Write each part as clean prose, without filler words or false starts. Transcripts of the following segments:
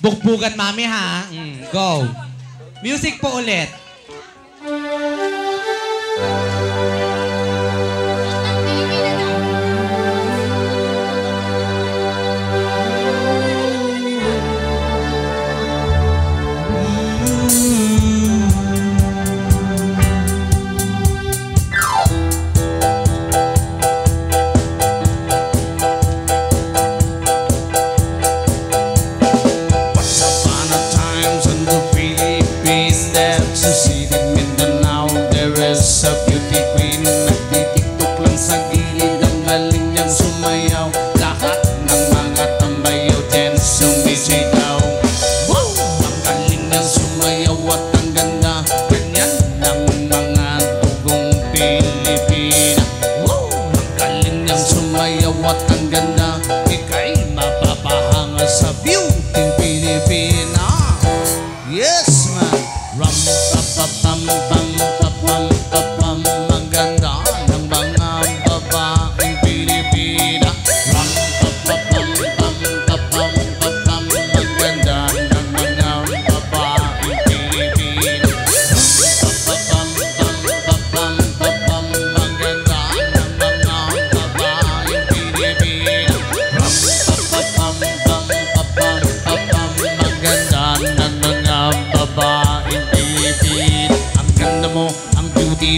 Bugbugan, mami, ha? Go. Music po ulit.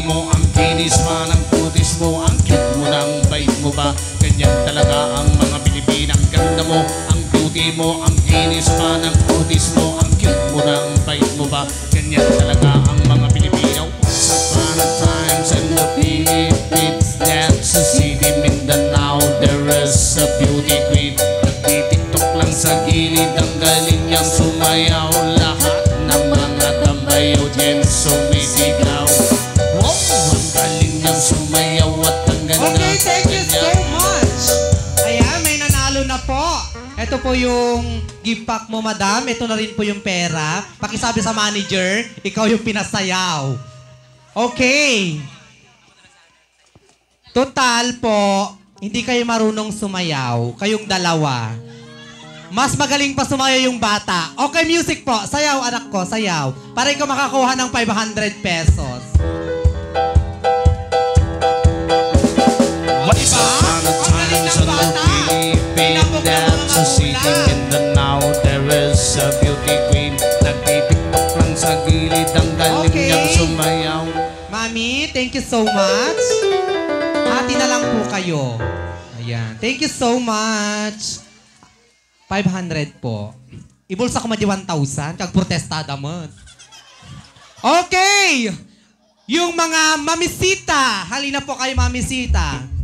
Mo, ang kinis man, ang kutis mo, ang cute mo, ang bait mo ba? Ganyan talaga ang mga Pilipina. Ang ganda mo, ang beauty mo, ang kinis man, ang kutis mo, ang cute mo, ang bait mo ba? Ganyan talaga ang mga Pilipino. Once upon a times in the Philippines, that's a city, Mindanao, there is a beauty queen. Nagtitiktok lang sa gilid, ang galing niyang sumayaw. Lahat ng mga tambayo dyan sumisigaw. Sumayaw at ang ganda. Okay, thank you so much. Ayan, may nanalo na po. Ito po yung gift pack mo, madam. Ito na rin po yung pera. Pakisabi sa manager, ikaw yung pinasayaw. Okay. Total po, hindi kayo marunong sumayaw. Kayong dalawa. Mas magaling pa sumayaw yung bata. Okay, music po. Sayaw, anak ko, sayaw. Para ikaw makakuha ng 500 pesos. Once upon a time sa Philippines, that's a city Mindanao, there is a beauty queen. Nagtitiktok lang sa gilid, ang galing niyang sumayaw. Mami, thank you so much. Hati na lang po kayo. Ayan. Thank you so much. 500 po. Ibulsa ko madi 1,000. Kag protestada mo. Okay! Yung mga mamisita. Halina po kayo, mamisita.